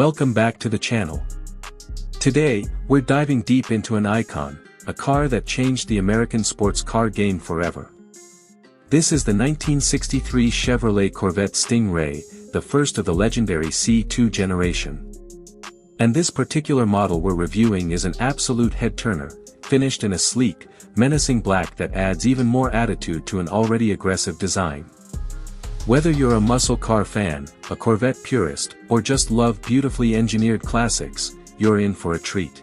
Welcome back to the channel. Today, we're diving deep into an icon, a car that changed the American sports car game forever. This is the 1963 Chevrolet Corvette Sting Ray, the first of the legendary C2 generation. And this particular model we're reviewing is an absolute head-turner, finished in a sleek, menacing black that adds even more attitude to an already aggressive design. Whether you're a muscle car fan, a Corvette purist, or just love beautifully engineered classics, you're in for a treat.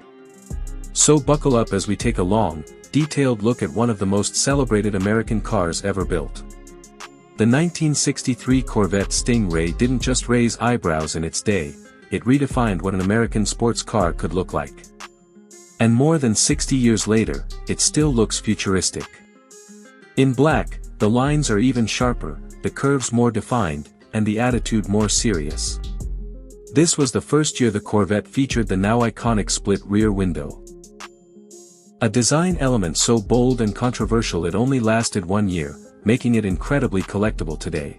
So buckle up as we take a long, detailed look at one of the most celebrated American cars ever built. The 1963 Corvette Sting Ray didn't just raise eyebrows in its day, it redefined what an American sports car could look like. And more than 60 years later, it still looks futuristic. In black, the lines are even sharper, the curves more defined, and the attitude more serious. This was the first year the Corvette featured the now iconic split rear window. A design element so bold and controversial it only lasted 1 year, making it incredibly collectible today.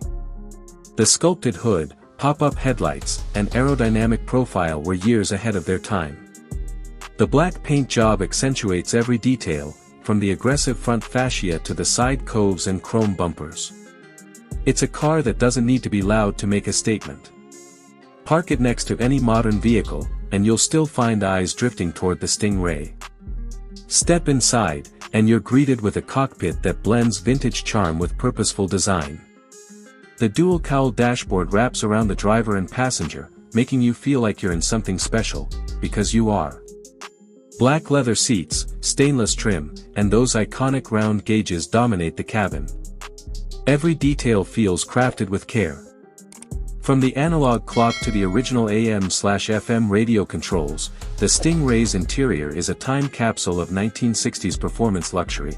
The sculpted hood, pop-up headlights, and aerodynamic profile were years ahead of their time. The black paint job accentuates every detail, from the aggressive front fascia to the side coves and chrome bumpers. It's a car that doesn't need to be loud to make a statement. Park it next to any modern vehicle, and you'll still find eyes drifting toward the Sting Ray. Step inside, and you're greeted with a cockpit that blends vintage charm with purposeful design. The dual cowl dashboard wraps around the driver and passenger, making you feel like you're in something special, because you are. Black leather seats, stainless trim, and those iconic round gauges dominate the cabin. Every detail feels crafted with care. From the analog clock to the original AM/FM radio controls, the Sting Ray's interior is a time capsule of 1960s performance luxury.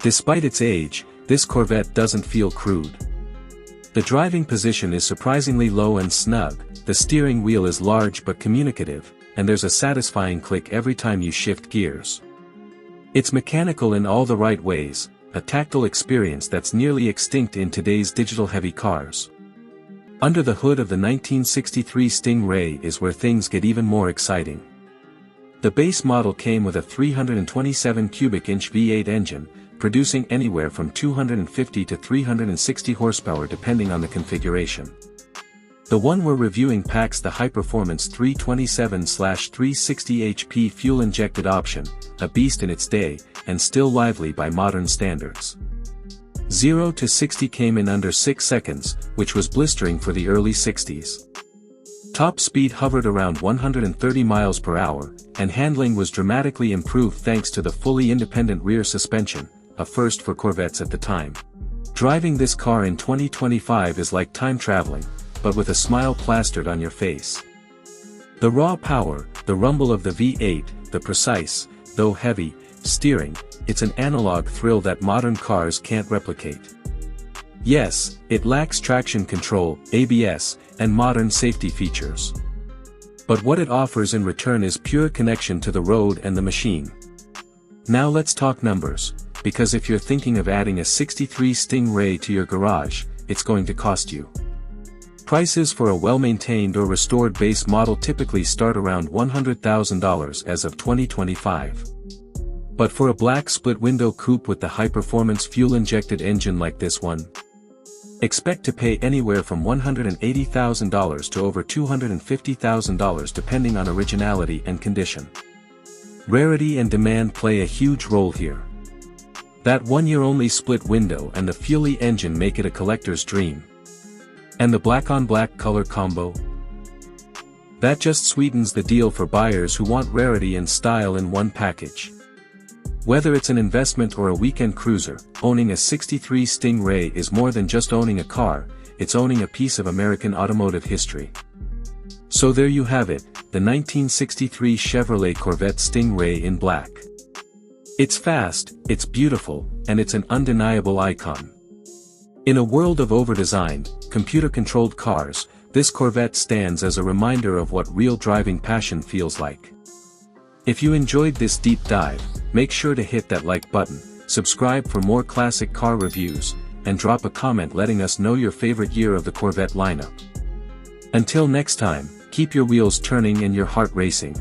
Despite its age, this Corvette doesn't feel crude. The driving position is surprisingly low and snug, the steering wheel is large but communicative, and there's a satisfying click every time you shift gears. It's mechanical in all the right ways, a tactile experience that's nearly extinct in today's digital-heavy cars. Under the hood of the 1963 Sting Ray is where things get even more exciting. The base model came with a 327 cubic inch V8 engine, producing anywhere from 250 to 360 horsepower depending on the configuration. The one we're reviewing packs the high-performance 327/360 HP fuel-injected option, a beast in its day, and still lively by modern standards. 0 to 60 came in under 6 seconds, which was blistering for the early 60s. Top speed hovered around 130 miles per hour, and handling was dramatically improved thanks to the fully independent rear suspension, a first for Corvettes at the time. Driving this car in 2025 is like time traveling, but with a smile plastered on your face. The raw power, the rumble of the V8, the precise, though heavy, steering, it's an analog thrill that modern cars can't replicate. Yes, it lacks traction control, ABS, and modern safety features. But what it offers in return is pure connection to the road and the machine. Now let's talk numbers, because if you're thinking of adding a 63 Sting Ray to your garage, it's going to cost you. Prices for a well-maintained or restored base model typically start around $100,000 as of 2025. But for a black split-window coupe with the high-performance fuel-injected engine like this one, expect to pay anywhere from $180,000 to over $250,000 depending on originality and condition. Rarity and demand play a huge role here. That 1-year-only split window and the fuel-y engine make it a collector's dream. And the black-on-black color combo? That just sweetens the deal for buyers who want rarity and style in one package. Whether it's an investment or a weekend cruiser, owning a 63 Sting Ray is more than just owning a car, it's owning a piece of American automotive history. So there you have it, the 1963 Chevrolet Corvette Sting Ray in black. It's fast, it's beautiful, and it's an undeniable icon. In a world of over-designed, computer-controlled cars, this Corvette stands as a reminder of what real driving passion feels like. If you enjoyed this deep dive, make sure to hit that like button, subscribe for more classic car reviews, and drop a comment letting us know your favorite year of the Corvette lineup. Until next time, keep your wheels turning and your heart racing.